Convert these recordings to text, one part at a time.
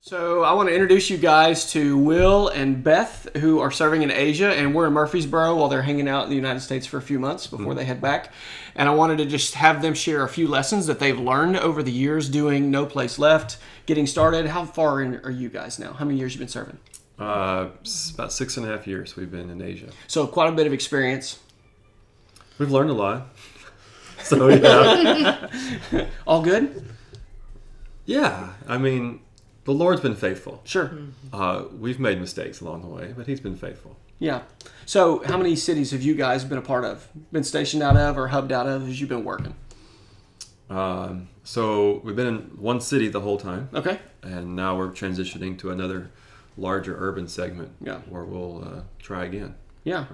So I want to introduce you guys to Will and Beth, who are serving in Asia, and we're in Murfreesboro while they're hanging out in the United States for a few months before they head back. And I wanted to just have them share a few lessons that they've learned over the years doing No Place Left, getting started. How far in are you guys now? How many years you been serving? About 6.5 years we've been in Asia. So quite a bit of experience. We've learned a lot. So yeah. All good? Yeah, I mean, the Lord's been faithful. Sure. We've made mistakes along the way, but He's been faithful. Yeah. So how many cities have you guys been a part of? Been stationed out of or hubbed out of as you've been working? So we've been in one city the whole time. Okay. And now we're transitioning to another larger urban segment where we'll try again. Yeah.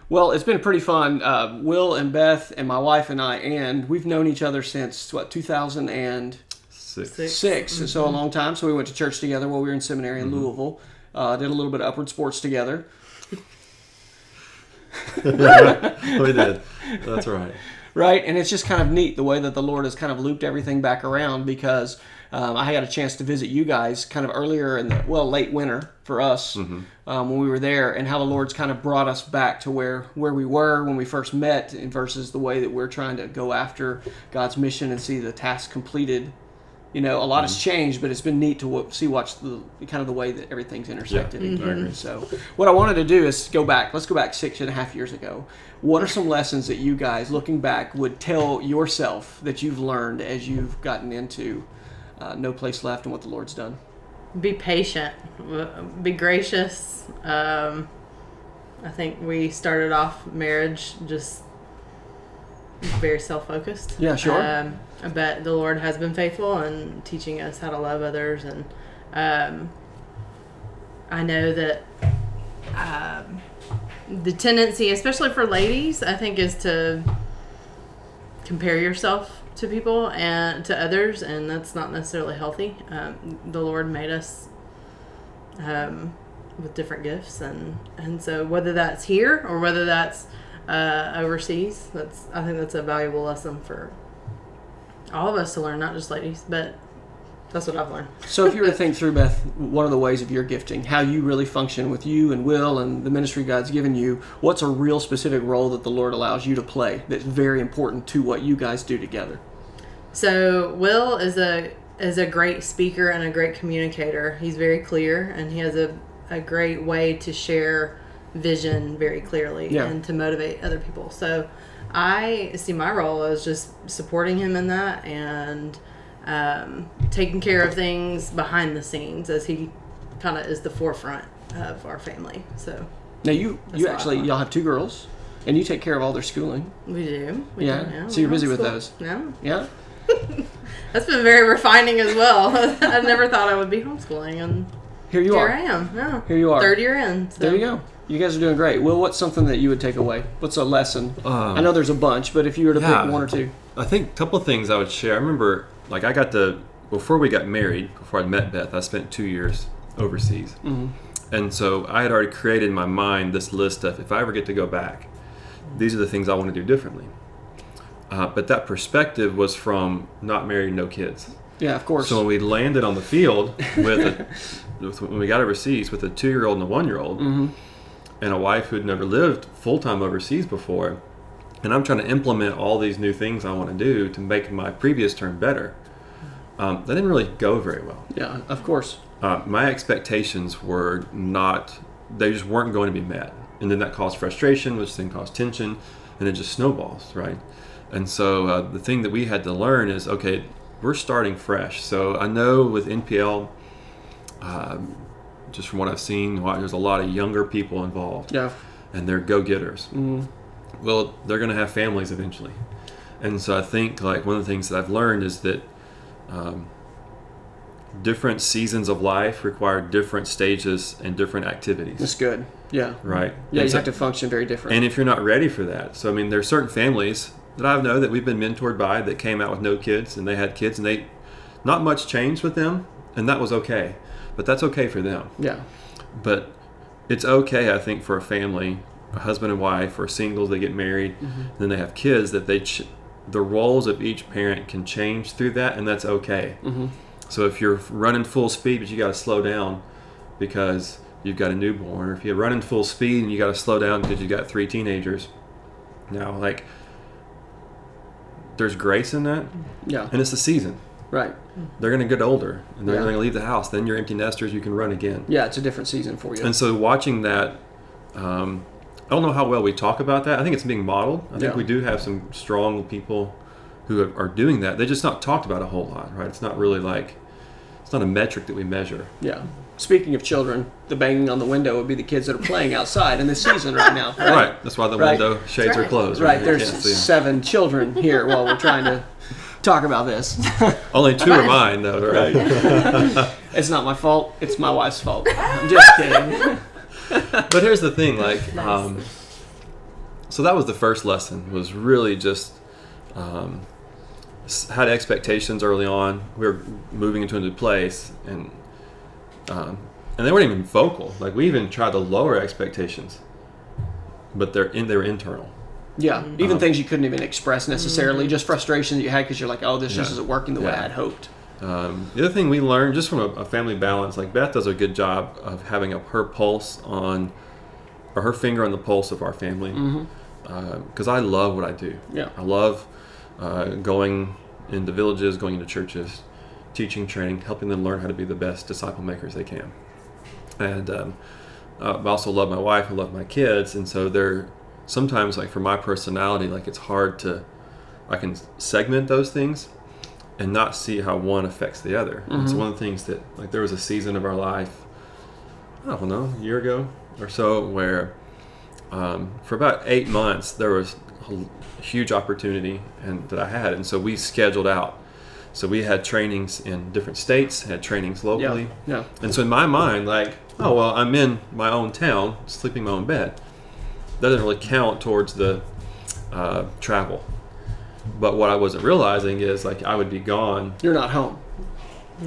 Well, it's been pretty fun. Will and Beth and my wife and I, and we've known each other since, 2006. So a long time. So we went to church together while we were in seminary in Louisville. Did a little bit of upward sports together. We did. That's right. Right, and it's just kind of neat the way that the Lord has kind of looped everything back around because I had a chance to visit you guys kind of earlier in the, late winter for us when we were there, and how the Lord's kind of brought us back to where we were when we first met versus the way that we're trying to go after God's mission and see the task completed. You know, a lot has changed, but it's been neat to watch the kind of the way that everything's intersected. So what I wanted to do is go back. Let's go back 6.5 years ago. What are some lessons that you guys, looking back, would tell yourself that you've learned as you've gotten into No Place Left and what the Lord's done? Be patient. Be gracious. I think we started off marriage just very self-focused. Yeah, sure. But the Lord has been faithful in teaching us how to love others, and I know that the tendency, especially for ladies, I think, is to compare yourself to people and to others, and that's not necessarily healthy. The Lord made us with different gifts, and so whether that's here or whether that's overseas, I think that's a valuable lesson for all of us to learn, not just ladies, but that's what I've learned. So if you were to think through, Beth, one of the ways of your gifting, how you really function with you and Will and the ministry God's given you, what's a real specific role that the Lord allows you to play that's very important to what you guys do together? So Will is a great speaker and a great communicator. He's very clear, and he has a great way to share vision very clearly and to motivate other people. So I see my role as just supporting him in that and taking care of things behind the scenes as he kind of is the forefront of our family. So now y'all have 2 girls, and you take care of all their schooling. We do. So you're busy with those. Yeah. That's been very refining as well. I never thought I would be homeschooling, and here you are. I am. Yeah. Here you are. 3rd year in. So. There you go. You guys are doing great. Will, what's something that you would take away? What's a lesson? I know there's a bunch, but if you were to pick one or two. I think a couple of things I would share. I remember, before we got married, before I met Beth, I spent 2 years overseas. And so I had already created in my mind this list of, if I ever get to go back, these are the things I want to do differently. But that perspective was from not married, no kids. Yeah, of course. So when we landed on the field when we got overseas with a 2-year-old and a 1-year-old, and a wife who'd never lived full-time overseas before, and I'm trying to implement all these new things I want to do to make my previous term better, that didn't really go very well. Yeah, of course. My expectations were they just weren't going to be met. And then that caused frustration, which then caused tension, and it just snowballs, right? And so the thing that we had to learn is, okay, we're starting fresh. So I know with NPL, just from what I've seen, there's a lot of younger people involved. Yeah. And they're go-getters. Well, they're going to have families eventually. And so I think one of the things that I've learned is that different seasons of life require different stages and different activities. That's good. Yeah. Right. Yeah, you have to function very differently. And if you're not ready for that, so I mean, there are certain families that I know that we've been mentored by that came out with no kids, and they had kids, and not much changed with them, and that was okay. But that's okay for them. Yeah. But it's okay, I think, for a family, a husband and wife, or singles, they get married, and then they have kids, that the roles of each parent can change through that, and that's okay. So if you're running full speed, but you got to slow down because you've got a newborn, or if you're running full speed and you got to slow down because you've got 3 teenagers. Now, like, there's grace in that. Yeah. And it's the season. Right. They're going to get older and they're going to leave the house. Then you're empty nesters, you can run again. Yeah, it's a different season for you. And so watching that, I don't know how well we talk about that. I think it's being modeled. I think we do have some strong people who are doing that. They're just not talked about a whole lot, right? It's not really like, it's not a metric that we measure. Yeah. Speaking of children, the banging on the window would be the kids that are playing outside in this season right now. Right. That's why the window shades are closed. Right. There's 7 children here while we're trying to talk about this. Only 2 are mine, though, right? It's not my fault. It's my wife's fault. I'm just kidding. But here's the thing, like, so that was the first lesson, was really just had expectations early on. We were moving into a new place, and they weren't even vocal. Like, we even tried to lower expectations, but they were internal. Yeah, even things you couldn't even express necessarily, just frustration that you had because you're like, oh, this just isn't working the way I had hoped. The other thing we learned, just from a family balance, like Beth does a good job of having her pulse on, or her finger on the pulse of our family. Because I love what I do. Yeah, I love going into villages, going into churches, teaching, training, helping them learn how to be the best disciple makers they can. And I also love my wife, I love my kids, and so they're sometimes, like, for my personality, like, it's hard to, I can segment those things and not see how one affects the other. And so one of the things that, like, there was a season of our life, I don't know, a year ago or so, where for about 8 months there was a huge opportunity that I had, and so we scheduled out. So we had trainings in different states, had trainings locally. Yeah. And so in my mind, like, oh, well, I'm in my own town, sleeping in my own bed. That doesn't really count towards the travel. But what I wasn't realizing is, like, I would be gone. You're not home.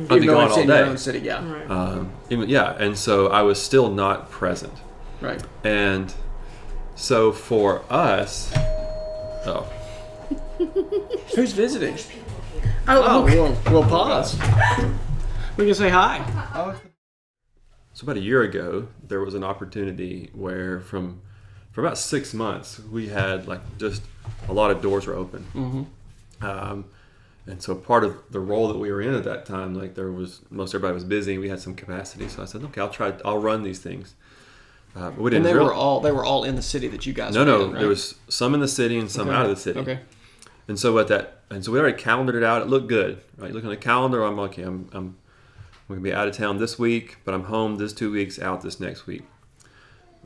I'd be gone all in day. your own city, yeah. Right. And so I was still not present. Right. And so for us, who's visiting? We'll pause. We can say hi. So about a year ago, there was an opportunity where for about 6 months, we had, like, just a lot of doors were open. And so part of the role that we were in at that time, like, most everybody was busy. We had some capacity. So I said, okay, I'll run these things. But we didn't. And they were all in the city that you guys were in, right? There was some in the city and some out of the city. Okay. And so we already calendared it out. It looked good, right? You look on the calendar. I'm okay. I'm going to be out of town this week, but I'm home this 2 weeks, out this next week.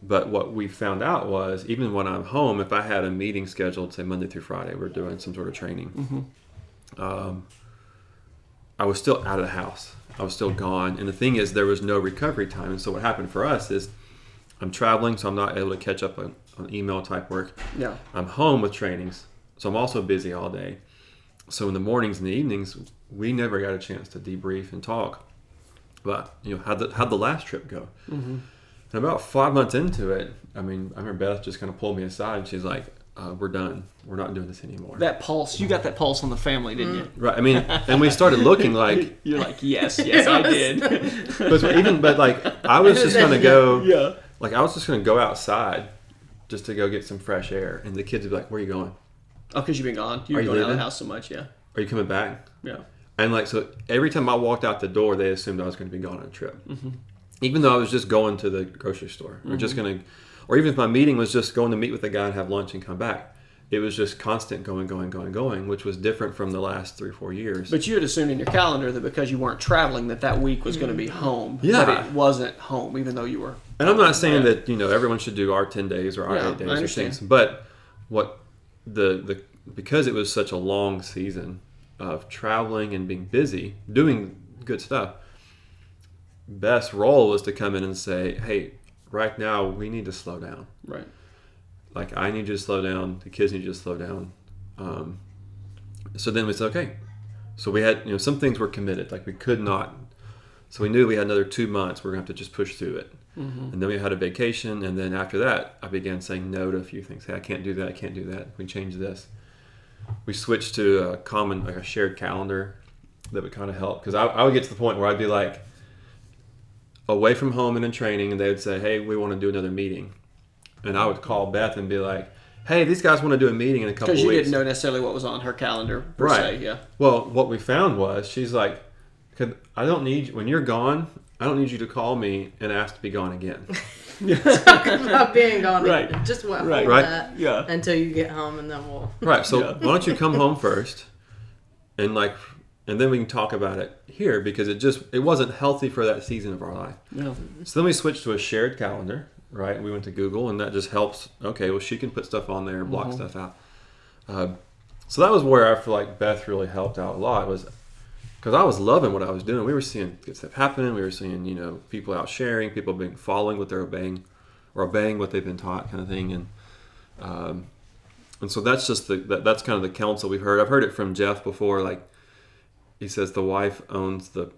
But what we found out was, even when I'm home, if I had a meeting scheduled, say Monday through Friday, we're doing some sort of training, I was still out of the house. I was still gone. And the thing is, there was no recovery time. And so what happened for us is, I'm traveling, so I'm not able to catch up on email type work. Yeah. I'm home with trainings, so I'm also busy all day. So in the mornings and the evenings, we never got a chance to debrief and talk. But, how'd the last trip go? And about 5 months into it, I remember Beth just kind of pulled me aside, and she's like, we're done. We're not doing this anymore. That pulse, you got that pulse on the family, didn't you? Right. And we started looking like... You're like, yes, I did. but I was just going to go... Yeah. Like, I was just going to go outside just to go get some fresh air. And the kids would be like, where are you going? Oh, because you've been gone. You've been going out of the house so much, yeah. Are you coming back? Yeah. And, like, so every time I walked out the door, they assumed I was going to be gone on a trip. Even though I was just going to the grocery store. Or just going to... Or even if my meeting was just going to meet with the guy and have lunch and come back. It was just constant going, which was different from the last 3 or 4 years. But you had assumed in your calendar that because you weren't traveling that week was going to be home. Yeah. But it wasn't home, even though you were... And I'm not saying that, everyone should do our 10 days or our 8 days or things. But because it was such a long season of traveling and being busy, doing good stuff, Beth's role was to come in and say, hey, right now we need to slow down. Right. Like, I need you to slow down. The kids need you to slow down. So then we said, okay. So we had, some things were committed. Like, we could not. So we knew we had another 2 months. We're going to have to just push through it. And then we had a vacation. And then after that, I began saying no to a few things. Hey, I can't do that. I can't do that. We changed this. We switched to a shared calendar. that would kind of help, because I would get to the point where I'd be like away from home and in training, and they would say, hey, we want to do another meeting, and I would call Beth and be like, hey, these guys want to do a meeting in a couple of weeks. Because you didn't know necessarily what was on her calendar per se. Yeah. Well, what we found was she's like, I don't need, when you're gone, I don't need you to call me and ask to be gone again. Talking about being gone. Right. Just hold Right. that Yeah. until you get home, and then we'll. Right. So why don't you come home first, and then we can talk about it here, because it wasn't healthy for that season of our life. Yeah. So then we switched to a shared calendar, right? We went to Google, and that just helps. Okay, well, she can put stuff on there and block stuff out. So that was where I feel like Beth really helped out a lot, was because I was loving what I was doing. We were seeing good stuff happening. We were seeing, people out sharing, people being following what they're obeying, or obeying what they've been taught, kind of thing. And so that's just that's kind of the counsel we've heard. I've heard it from Jeff before. Like, he says the wife owns the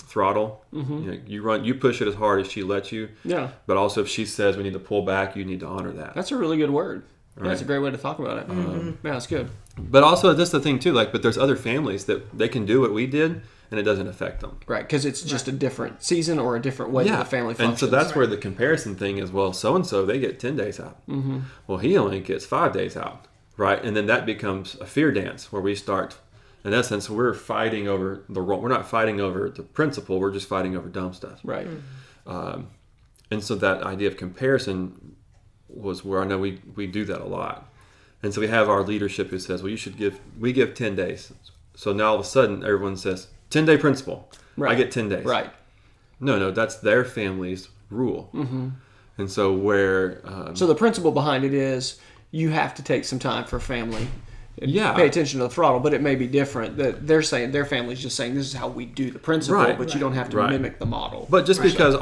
throttle. Mm-hmm. You push it as hard as she lets you. Yeah. But also, if she says we need to pull back, you need to honor that. That's a really good word. Right? That's a great way to talk about it. Yeah, that's good. But also, that's the thing too. But there's other families that they can do what we did, and it doesn't affect them. Right, because it's just a different season or a different way that the family functions. And so that's where the comparison thing is. Well, so and so, they get 10 days out. Mm-hmm. Well, he only gets 5 days out, right? And then that becomes a fear dance where we start. In essence, we're fighting over the role. We're not fighting over the principle. We're just fighting over dumb stuff. Right. And so that idea of comparison was where I know we do that a lot. And so we have our leadership who says, well, we give 10 days. So now all of a sudden everyone says, 10-day principle. Right. I get 10 days. Right. No, that's their family's rule. Mm-hmm. And so so the principle behind it is you have to take some time for family. Yeah. Pay attention to the throttle, but it may be different. That they're saying, their family's just saying, this is how we do the principle, but you don't have to mimic the model. But just because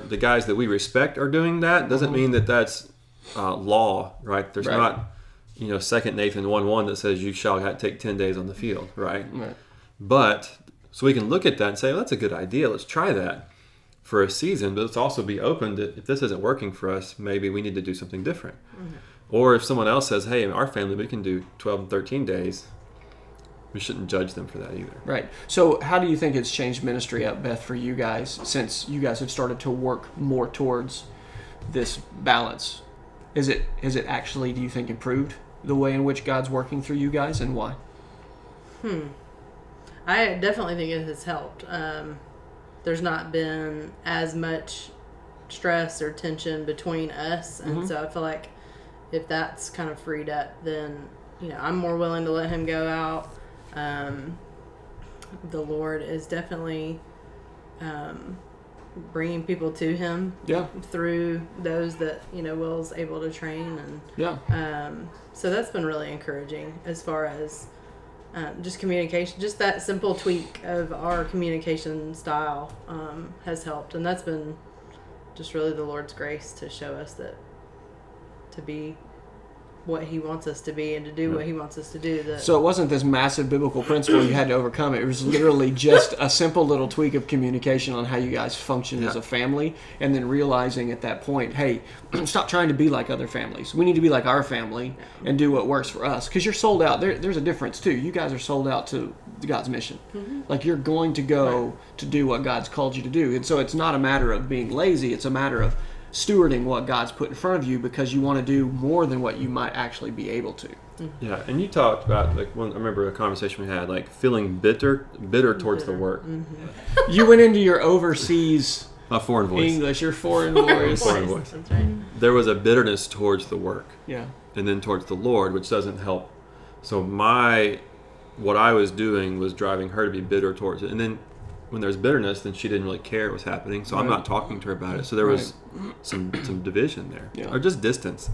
the guys that we respect are doing that doesn't mean that that's law, right? There's not, 2 Nathan 1:1 that says you shall take 10 days on the field, right? But so we can look at that and say, well, that's a good idea. Let's try that for a season, but let's also be open that if this isn't working for us, maybe we need to do something different. Mm-hmm. Or if someone else says, hey, in our family, we can do 12 and 13 days, we shouldn't judge them for that either. Right. So how do you think it's changed ministry up, Beth, for you guys, since you guys have started to work more towards this balance? Has it actually, do you think, improved the way in which God's working through you guys, and why? I definitely think it has helped. There's not been as much stress or tension between us, and so I feel like if that's kind of freed up, then I'm more willing to let him go out. The Lord is definitely bringing people to him through those that Will's able to train, and so that's been really encouraging as far as just communication. Just that simple tweak of our communication style has helped, and that's been just really the Lord's grace to show us that to be what he wants us to be and to do what he wants us to do. So it wasn't this massive biblical principle you had to overcome. It was literally just a simple little tweak of communication on how you guys function as a family, and then realizing at that point, hey, stop trying to be like other families. We need to be like our family and do what works for us, because you're sold out. There's a difference too. You guys are sold out to God's mission. Like, you're going to go to do what God's called you to do. And so it's not a matter of being lazy. It's a matter of stewarding what God's put in front of you, because you want to do more than what you might actually be able to. Yeah, and you talked about, I remember a conversation we had, feeling bitter towards the work. Mm-hmm. You went into your overseas foreign voice. English, your foreign voice. Foreign voice. That's right. There was a bitterness towards the work. Yeah. And then towards the Lord, which doesn't help. So what I was doing was driving her to be bitter towards it. And then when there's bitterness, then she didn't really care what was happening. So I'm not talking to her about it. So there was some division there, or just distance.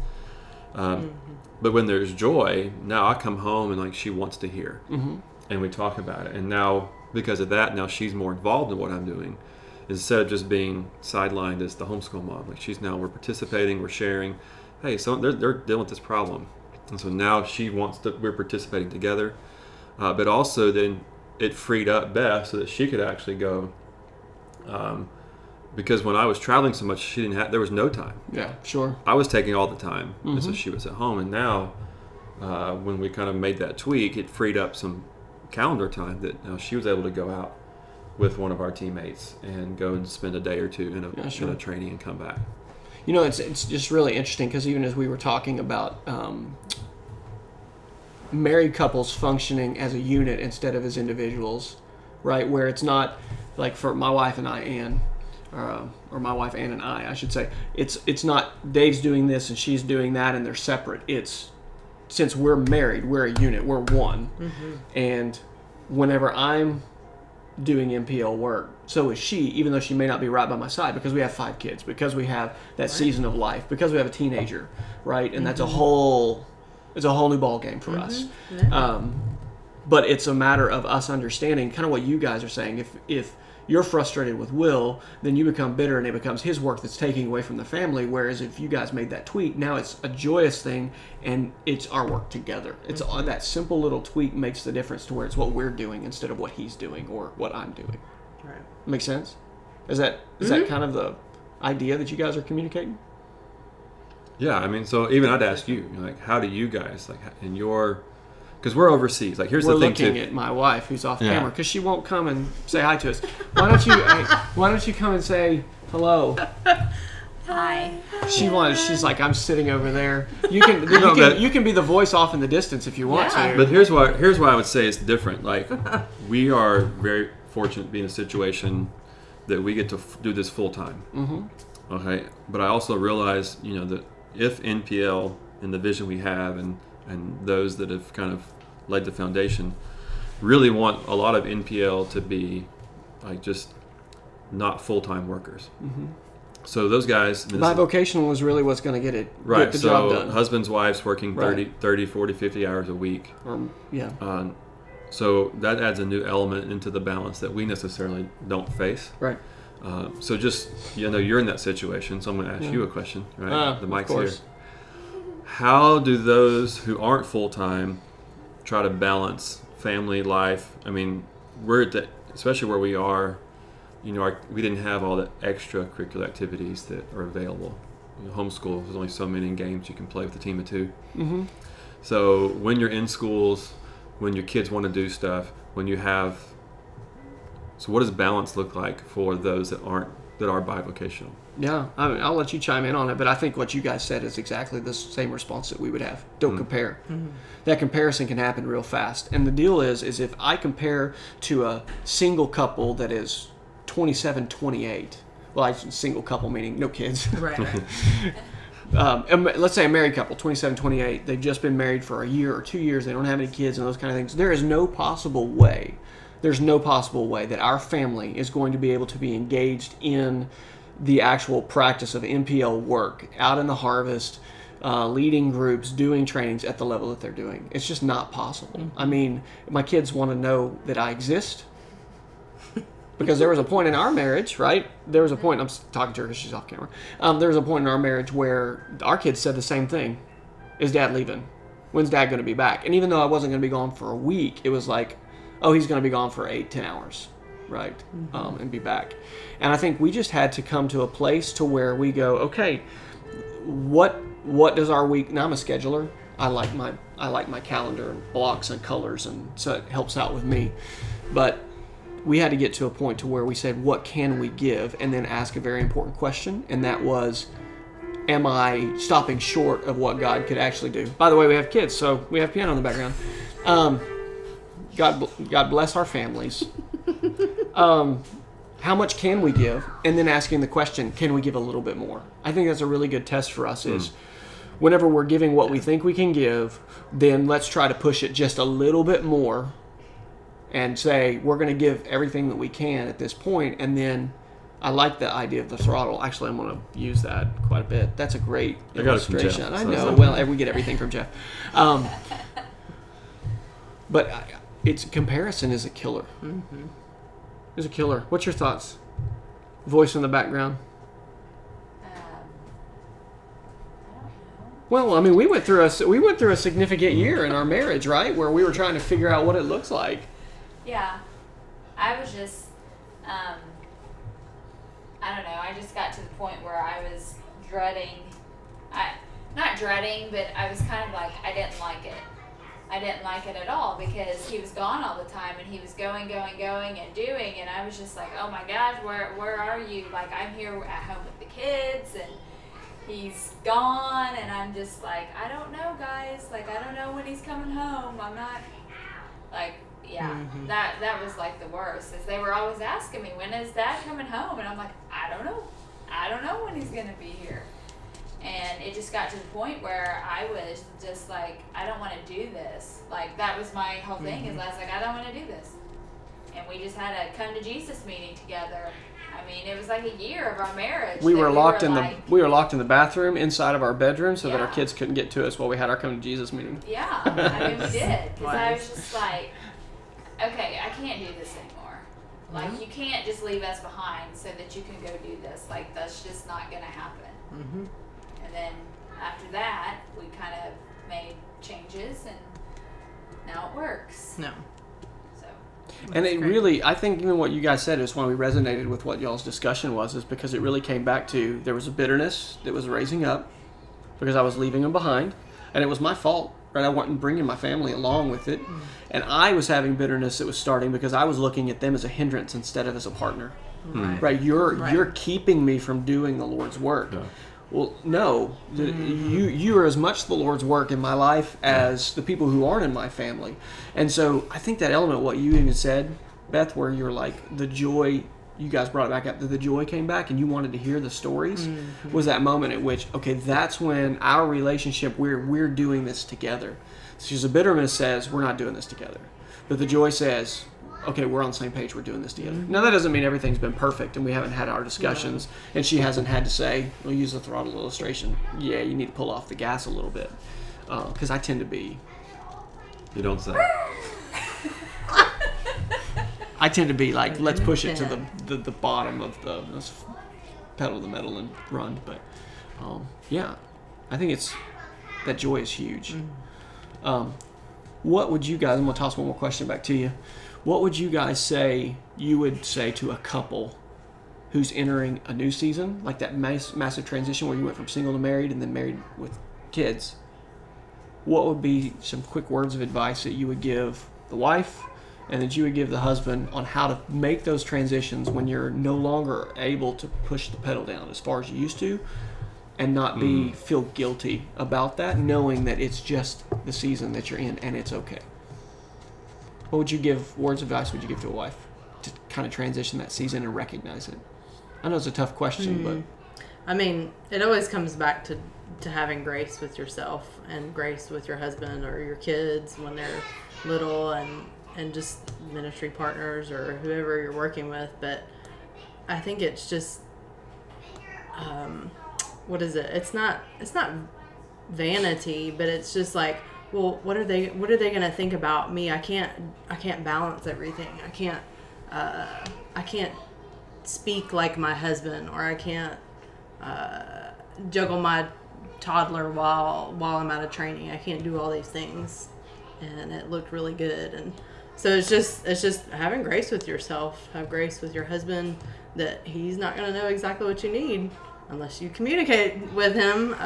But when there's joy, now I come home and she wants to hear, and we talk about it. And now, because of that, now she's more involved in what I'm doing, instead of just being sidelined as the homeschool mom. We're participating, we're sharing. Hey, so they're dealing with this problem, and so now we're participating together. But also then it freed up Beth so that she could actually go, because when I was traveling so much, there was no time. Yeah, sure. I was taking all the time, and so she was at home. And now, when we kind of made that tweak, it freed up some calendar time that she was able to go out with one of our teammates and go and spend a day or two in a training and come back. It's just really interesting because even as we were talking about married couples functioning as a unit instead of as individuals, right? Where it's not like for my wife and I, Ann, or my wife Ann and I should say, it's not Dave's doing this and she's doing that and they're separate. It's since we're married, we're a unit, we're one. Mm-hmm. And whenever I'm doing MPL work, so is she, even though she may not be right by my side, because we have 5 kids, because we have that season of life, because we have a teenager, right? And that's a whole new ball game for us. Yeah. But it's a matter of us understanding kind of what you guys are saying. If you're frustrated with Will, then you become bitter and it becomes his work that's taking away from the family. Whereas if you guys made that tweak, now it's a joyous thing and it's our work together. It's that simple little tweak makes the difference to where it's what we're doing instead of what he's doing or what I'm doing. Right. Makes sense? Is that kind of the idea that you guys are communicating? Yeah, I mean, so even I'd ask you, like, how do you guys, like, in your... Because we're overseas. Like, here's the thing, too. We're looking at my wife, who's off camera, because she won't come and say hi to us. Why don't you come and say hello? Hi. She's like, I'm sitting over there. You can be the voice off in the distance if you want to. But here's why I would say it's different. Like, we are very fortunate to be in a situation that we get to do this full time. Mm-hmm. Okay, but I also realize, that if NPL and the vision we have and those that have kind of laid the foundation really want a lot of NPL to be like just not full-time workers. Mm-hmm. So those guys... Bivocational is really what's going to get the job done. Husbands, wives working 30, 40, 50 hours a week. So that adds a new element into the balance that we necessarily don't face. Right. So just, you're in that situation, so I'm going to ask you a question. Right? The mic's here. How do those who aren't full-time try to balance family life? I mean, we're at especially where we are, we didn't have all the extracurricular activities that are available. Homeschool, there's only so many games you can play with a team of 2. Mm-hmm. So when you're in schools, when your kids want to do stuff, so what does balance look like for those that are bivocational? Yeah, I'll let you chime in on it, but I think what you guys said is exactly the same response that we would have. Don't compare. Mm-hmm. That comparison can happen real fast. And the deal is if I compare to a single couple that is 27, 28, well, single couple meaning no kids. Right. Let's say a married couple, 27, 28, they've just been married for a year or 2 years, they don't have any kids and those kind of things. There's no possible way that our family is going to be able to be engaged in the actual practice of NPL work out in the harvest, leading groups, doing trainings at the level that they're doing. It's just not possible. Mm-hmm. I mean, my kids want to know that I exist because there was a point in our marriage, right? There was a point, I'm talking to her because she's off camera. There was a point in our marriage where our kids said the same thing. Is Dad leaving? When's Dad going to be back? And even though I wasn't going to be gone for a week, it was like, oh, he's going to be gone for 8-10 hours. Right, and be back. And I think we just had to come to a place to where we go, okay, what does our week? Now I'm a scheduler. I like my calendar and blocks and colors, and so it helps out with me. But we had to get to a point to where we said, what can we give? And then ask a very important question, and that was, am I stopping short of what God could actually do? By the way, we have kids, so we have piano in the background. God bless our families. How much can we give? And then asking the question, can we give a little bit more? I think that's a really good test for us is whenever we're giving what we think we can give, then let's try to push it just a little bit more and say, we're going to give everything that we can at this point. And then I like the idea of the throttle. Actually, I'm going to use that quite a bit. That's a great illustration. I got it from Jeff, I know. Well, we get everything from Jeff. But comparison is a killer. Mm-hmm. Is a killer. What's your thoughts? Voice in the background. I don't know. Well, I mean, we went through a significant year in our marriage, right, where we were trying to figure out what it looks like. Yeah, I was just, I don't know. I just got to the point where I was dreading. Not dreading, but I was kind of like I didn't like it. I didn't like it at all because he was gone all the time and he was going and doing, and I was just like, oh my gosh, where are you? Like, I'm here at home with the kids and he's gone, and I'm just like, I don't know, guys. Like, I don't know when he's coming home. I'm not, like, yeah, that was like the worst, is they were always asking me, when is Dad coming home? And I'm like, I don't know when he's going to be here. And it just got to the point where I was just like, I don't want to do this. Like, that was my whole thing, is I was like, I don't want to do this. And we just had a come to Jesus meeting together. I mean, it was like a year of our marriage. We were locked in the bathroom inside of our bedroom so that our kids couldn't get to us while we had our come to Jesus meeting. Yeah, I mean, we did. Because I was just like, okay, I can't do this anymore. Like, you can't just leave us behind so that you can go do this. Like, that's just not going to happen. And then after that, we kind of made changes, and now it works. No. So. And it really, I think even what you guys said is why we resonated with what y'all's discussion was, is because it really came back to, there was a bitterness that was raising up because I was leaving them behind, and it was my fault, right? I wasn't bringing my family along with it, and I was having bitterness that was starting because I was looking at them as a hindrance instead of as a partner. Right? You're keeping me from doing the Lord's work. Yeah. Well, no, you are as much the Lord's work in my life as the people who aren't in my family. And so I think that element, what you even said, Beth, where you're like, the joy, you guys brought it back up, that the joy came back and you wanted to hear the stories, was that moment at which, okay, that's when our relationship, we're doing this together. So the bitterness says, we're not doing this together. But the joy says, okay, we're on the same page, we're doing this together. Now, that doesn't mean everything's been perfect and we haven't had our discussions, and she hasn't had to say, we'll use the throttle illustration, yeah, you need to pull off the gas a little bit. Because I tend to be... You don't say. I tend to be like, let's push it to the bottom of let's pedal to the metal and run. But, yeah, I think that joy is huge. What would you guys, I'm going to toss one more question back to you. What would you guys say you would say to a couple who's entering a new season, like that massive transition where you went from single to married and then married with kids? What would be some quick words of advice that you would give the wife and that you would give the husband on how to make those transitions when you're no longer able to push the pedal down as far as you used to, and not feel guilty about that, knowing that it's just the season that you're in and it's okay? What would you give, words of advice would you give to a wife to kind of transition that season and recognize it? I know it's a tough question, but... I mean, it always comes back to having grace with yourself and grace with your husband or your kids when they're little, and just ministry partners or whoever you're working with. But I think it's just, what is it? It's not vanity, but it's just like, well, what are they going to think about me? I can't balance everything. I can't speak like my husband, or I can't juggle my toddler while I'm out of training. I can't do all these things. And it looked really good. And so it's just having grace with yourself, have grace with your husband, that he's not going to know exactly what you need unless you communicate with him.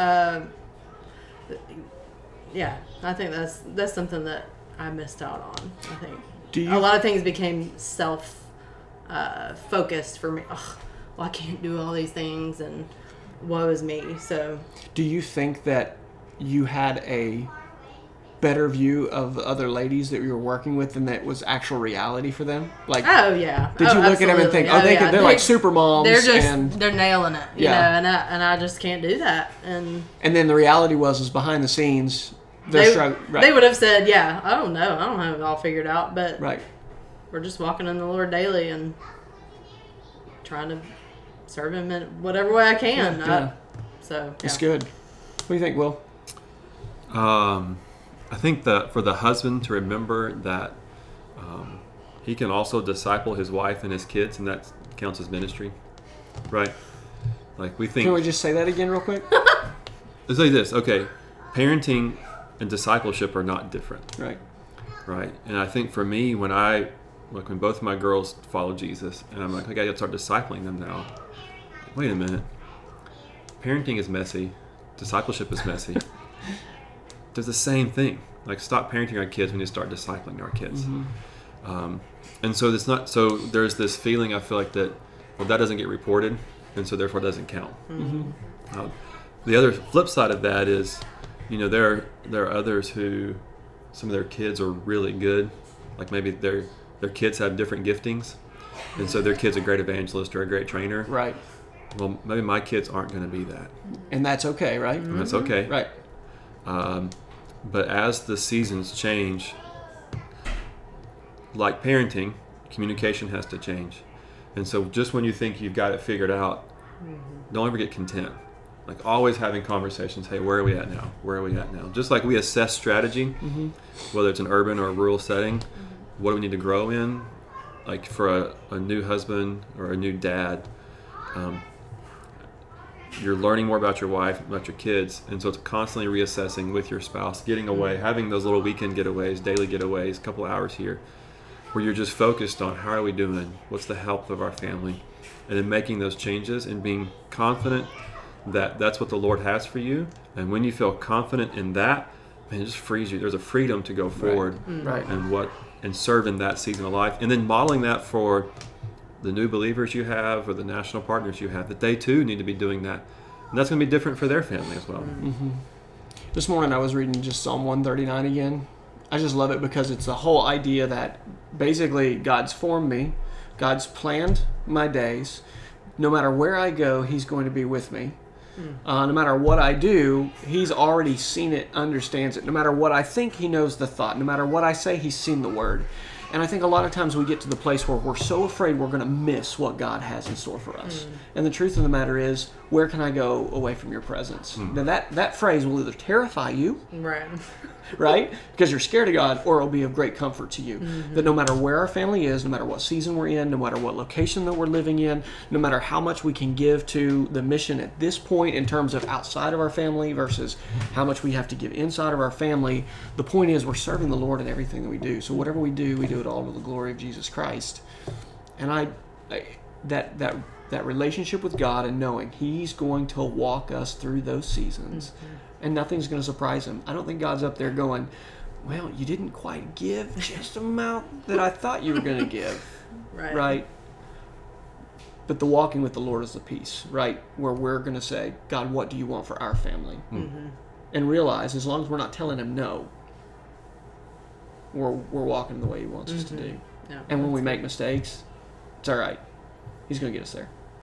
Yeah, I think that's something that I missed out on. I think a lot of things became focused for me. Well, I can't do all these things, and woe is me. So, do you think that you had a better view of the other ladies that you were working with than that was actual reality for them? Like, oh yeah, did you look at them and think, they're like super moms, they're nailing it, you know, and I just can't do that. And then the reality was behind the scenes, they would have said, yeah, I don't know, I don't have it all figured out, but we're just walking in the Lord daily and trying to serve Him in whatever way I can. It's good. What do you think, Will? I think that for the husband to remember that he can also disciple his wife and his kids, and that counts as ministry, right? Like, we think. Can we just say that again real quick? Let's say this, okay? Parenting and discipleship are not different, right? And I think for me, when both of my girls follow Jesus, and I'm like, I got to start discipling them now. Wait a minute, parenting is messy, discipleship is messy. Does the same thing. Like, stop parenting our kids, we need to start discipling our kids. And so it's not, so there's this feeling, I feel like, that, well, that doesn't get reported, and so therefore it doesn't count. The other flip side of that is, there are others who, some of their kids are really good, like maybe their kids have different giftings, and so their kid's a great evangelist or a great trainer. Right. Well, maybe my kids aren't going to be that. And that's okay, right? And that's okay. Right. But as the seasons change, like parenting, communication has to change. And so just when you think you've got it figured out, don't ever get content. Like, always having conversations. Hey, where are we at now? Where are we at now? Just like we assess strategy, whether it's an urban or a rural setting, what do we need to grow in? Like for a new husband or a new dad, you're learning more about your wife, about your kids, and so it's constantly reassessing with your spouse, getting away, having those little weekend getaways, daily getaways, a couple hours here, where you're just focused on how are we doing, what's the health of our family, and then making those changes and being confident that that's what the Lord has for you. And when you feel confident in that, man, it just frees you. There's a freedom to go forward and serve in that season of life, and then modeling that for the new believers you have or the national partners you have, that they too need to be doing that. And that's going to be different for their family as well. This morning I was reading just Psalm 139 again. I just love it because it's the whole idea that basically God's formed me, God's planned my days. No matter where I go, He's going to be with me. No matter what I do, He's already seen it, understands it. No matter what I think, He knows the thought. No matter what I say, He's seen the word. And I think a lot of times we get to the place where we're so afraid we're going to miss what God has in store for us. And the truth of the matter is, where can I go away from your presence? Now that phrase will either terrify you, right? Because you're scared of God, or it'll be of great comfort to you. That no matter where our family is, no matter what season we're in, no matter what location that we're living in, no matter how much we can give to the mission at this point in terms of outside of our family versus how much we have to give inside of our family, the point is we're serving the Lord in everything that we do. So whatever we do it all to the glory of Jesus Christ. And that relationship with God and knowing He's going to walk us through those seasons and nothing's going to surprise Him. I don't think God's up there going, well, you didn't quite give just the amount that I thought you were going to give. Right? But the walking with the Lord is the peace, right? Where we're going to say, God, what do you want for our family? And realize, as long as we're not telling Him no, we're walking the way He wants us to do. And when we make mistakes, it's all right. He's going to get us there.